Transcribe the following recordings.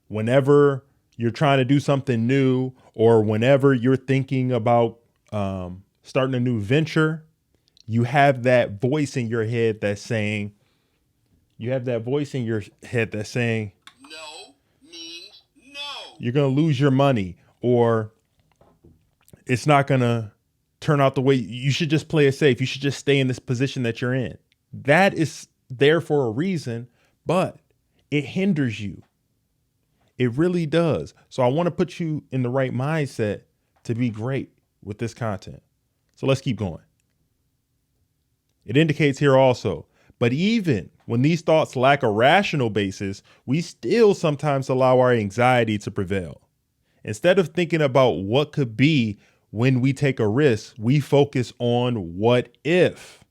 whenever you're trying to do something new, or whenever you're thinking about starting a new venture, you have that voice in your head that's saying, no means no. You're going to lose your money, or it's not going to turn out the way you should. Just play it safe. You should just stay in this position that you're in. That is there for a reason, but it hinders you. It really does. So I want to put you in the right mindset to be great with this content. So let's keep going. It indicates here also, but even when these thoughts lack a rational basis, we still sometimes allow our anxiety to prevail. Instead of thinking about what could be when we take a risk, we focus on what if.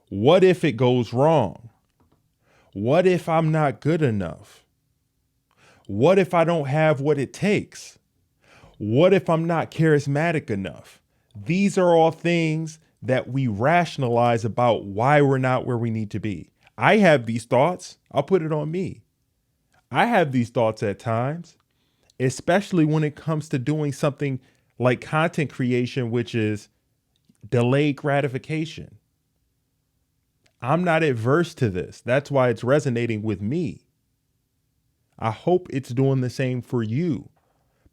What if it goes wrong? What if I'm not good enough? What if I don't have what it takes? What if I'm not charismatic enough? These are all things that we rationalize about why we're not where we need to be. I have these thoughts. I'll put it on me. I have these thoughts at times, especially when it comes to doing something like content creation, which is delayed gratification. I'm not adverse to this. That's why it's resonating with me. I hope it's doing the same for you.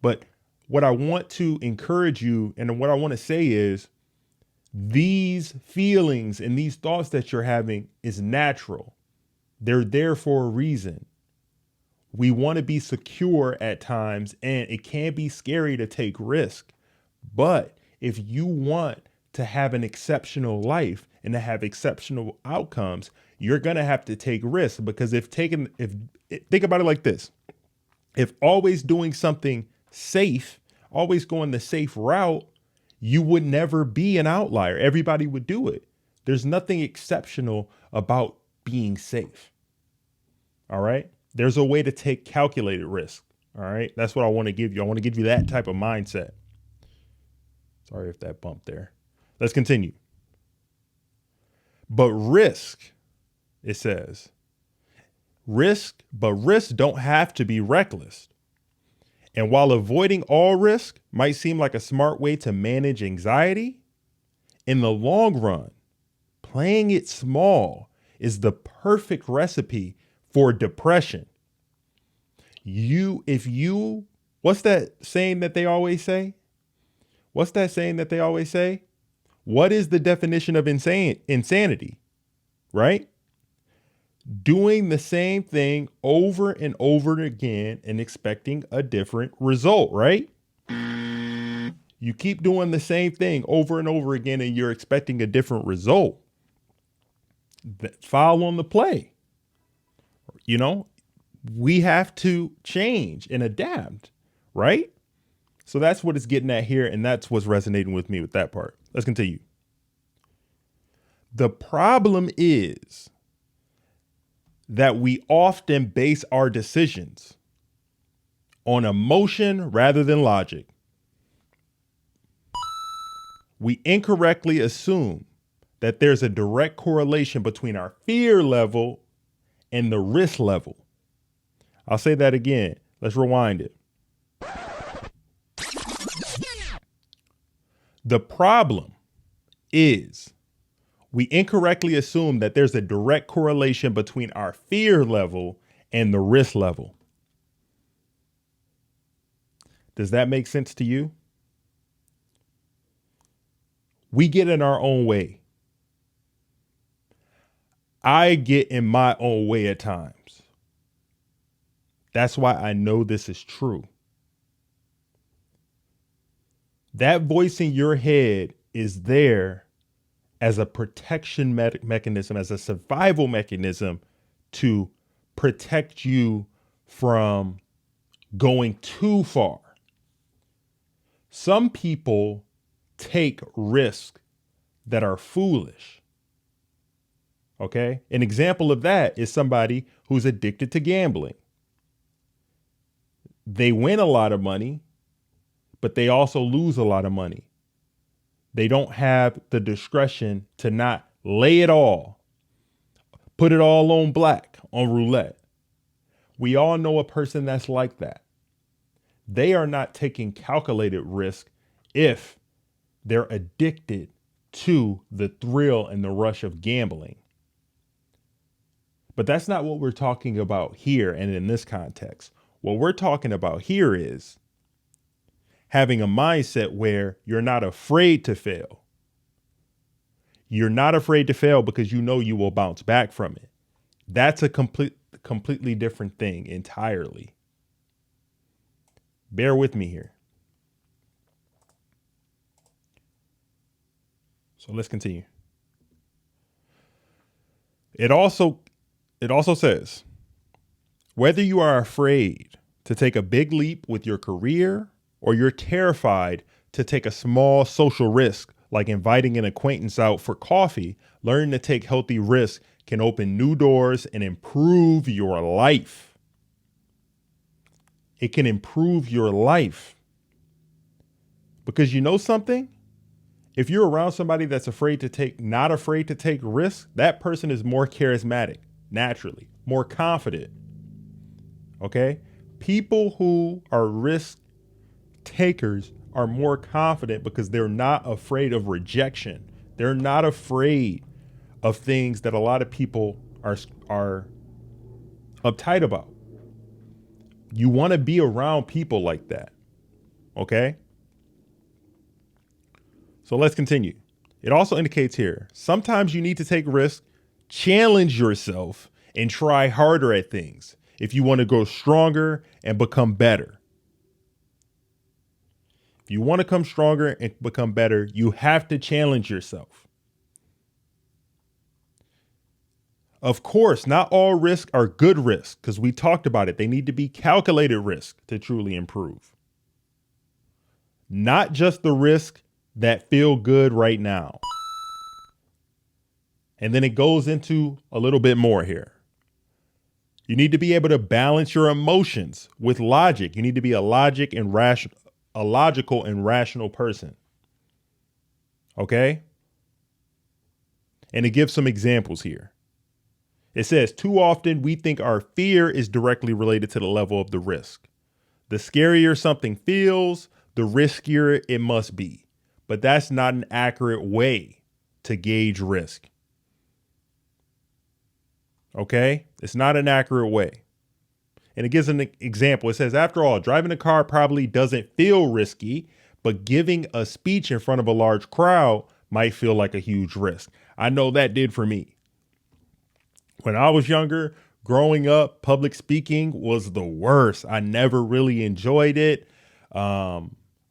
But what I want to encourage you, and what I want to say is, these feelings and these thoughts that you're having is natural. They're there for a reason. We want to be secure at times, and it can be scary to take risk. But if you want to have an exceptional life and to have exceptional outcomes, you're going to have to take risks, because think about it like this. If always doing something safe, always going the safe route, you would never be an outlier. Everybody would do it. There's nothing exceptional about being safe. All right. There's a way to take calculated risk. All right. That's what I want to give you. I want to give you that type of mindset. Sorry if that bumped there. Let's continue. But risk, it says, risks don't have to be reckless. And while avoiding all risk might seem like a smart way to manage anxiety, in the long run, playing it small is the perfect recipe for depression. What's that saying that they always say? What is the definition of insanity? Right? Doing the same thing over and over again and expecting a different result, right? You keep doing the same thing over and over again and you're expecting a different result. Foul on the play. You know, we have to change and adapt, right? So that's what it's getting at here, and that's what's resonating with me with that part. Let's continue. The problem is that we often base our decisions on emotion rather than logic. We incorrectly assume that there's a direct correlation between our fear level and the risk level. I'll say that again. Let's rewind it. The problem is we incorrectly assume that there's a direct correlation between our fear level and the risk level. Does that make sense to you? We get in our own way. I get in my own way at times. That's why I know this is true. That voice in your head is there as a protection mechanism, as a survival mechanism to protect you from going too far. Some people take risks that are foolish. Okay. An example of that is somebody who's addicted to gambling. They win a lot of money, but they also lose a lot of money. They don't have the discretion to not lay it all, put it all on black on roulette. We all know a person that's like that. They are not taking calculated risk if they're addicted to the thrill and the rush of gambling. But that's not what we're talking about here and in this context. What we're talking about here is having a mindset where you're not afraid to fail. You're not afraid to fail because you know you will bounce back from it. That's a completely different thing entirely. Bear with me here. So let's continue. It also says, whether you are afraid to take a big leap with your career or you're terrified to take a small social risk, like inviting an acquaintance out for coffee, learning to take healthy risks can open new doors and improve your life. It can improve your life. Because you know something? If you're around somebody that's not afraid to take risks, that person is more charismatic, naturally, more confident. Okay? People who are risk takers are more confident because they're not afraid of rejection. They're not afraid of things that a lot of people are uptight about. You want to be around people like that. Okay? So let's continue. It also indicates here, sometimes you need to take risks, challenge yourself, and try harder at things if you want to grow stronger and become better. If you want to come stronger and become better, you have to challenge yourself. Of course, not all risks are good risks because we talked about it. They need to be calculated risks to truly improve. Not just the risk that feel good right now. And then it goes into a little bit more here. You need to be able to balance your emotions with logic. You need to be a logical and rational person. Okay? And it gives some examples here. It says, too often we think our fear is directly related to the level of the risk. The scarier something feels, the riskier it must be. But that's not an accurate way to gauge risk. Okay? It's not an accurate way. And it gives an example. It says, after all, driving a car probably doesn't feel risky, but giving a speech in front of a large crowd might feel like a huge risk. I know that did for me. When I was younger, growing up, public speaking was the worst. I never really enjoyed it.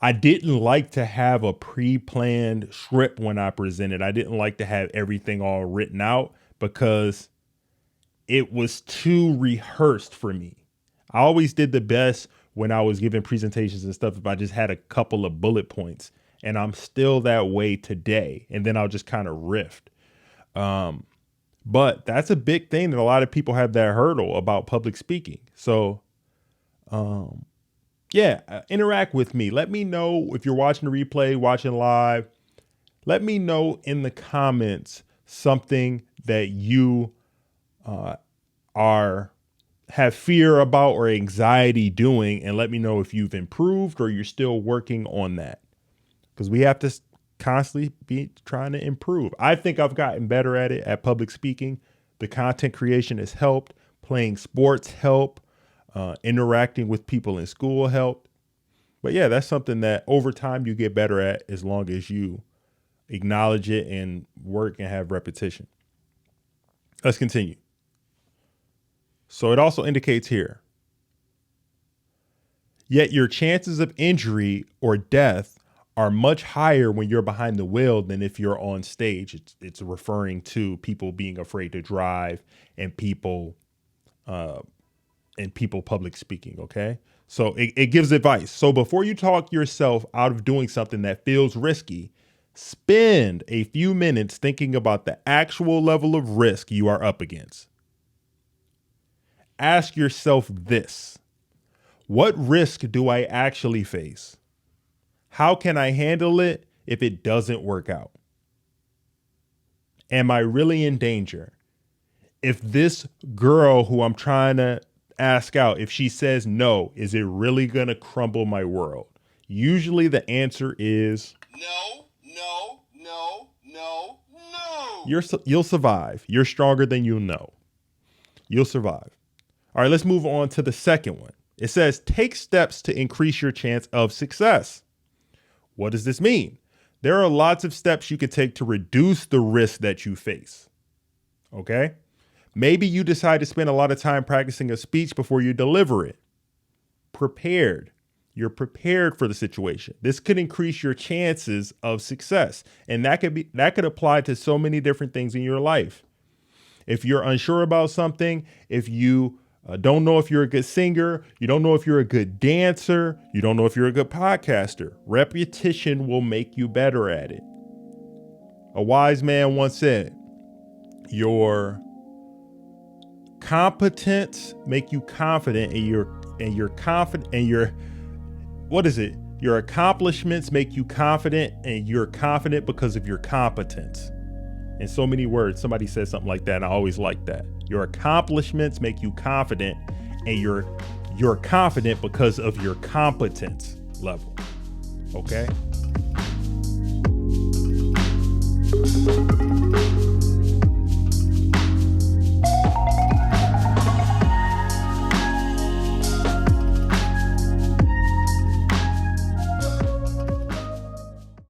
I didn't like to have a pre-planned script when I presented. I didn't like to have everything all written out because it was too rehearsed for me. I always did the best when I was giving presentations and stuff if I just had a couple of bullet points, and I'm still that way today. And then I'll just kind of riff. But that's a big thing that a lot of people have that hurdle about public speaking. So, interact with me. Let me know if you're watching the replay, watching live. Let me know in the comments something that you have fear about or anxiety doing, and let me know if you've improved or you're still working on that, because we have to constantly be trying to improve. I think I've gotten better at it, at public speaking. The content creation has helped. Playing sports help. Interacting with people in school helped. But yeah, that's something that over time you get better at as long as you acknowledge it and work and have repetition. Let's continue. So it also indicates here, yet your chances of injury or death are much higher when you're behind the wheel than if you're on stage. It's referring to people being afraid to drive and people public speaking. Okay. So it gives advice. So before you talk yourself out of doing something that feels risky, spend a few minutes thinking about the actual level of risk you are up against. Ask yourself this: what risk do I actually face? How can I handle it if it doesn't work out? Am I really in danger? If this girl who I'm trying to ask out, if she says no, is it really going to crumble my world? Usually the answer is no, no, no, no, no. You'll survive. You're stronger than you know. You'll survive. All right, let's move on to the second one. It says, take steps to increase your chance of success. What does this mean? There are lots of steps you can take to reduce the risk that you face. Okay? Maybe you decide to spend a lot of time practicing a speech before you deliver it. Prepared. You're prepared for the situation. This could increase your chances of success. And that could apply to so many different things in your life. If you're unsure about something, if you don't know if you're a good singer, you don't know if you're a good dancer, you don't know if you're a good podcaster, repetition will make you better at it. A wise man once said, your competence make you confident, and your accomplishments make you confident, and you're confident because of your competence. In so many words, somebody said something like that, and I always like that. Your accomplishments make you confident, and you're confident because of your competence level. Okay?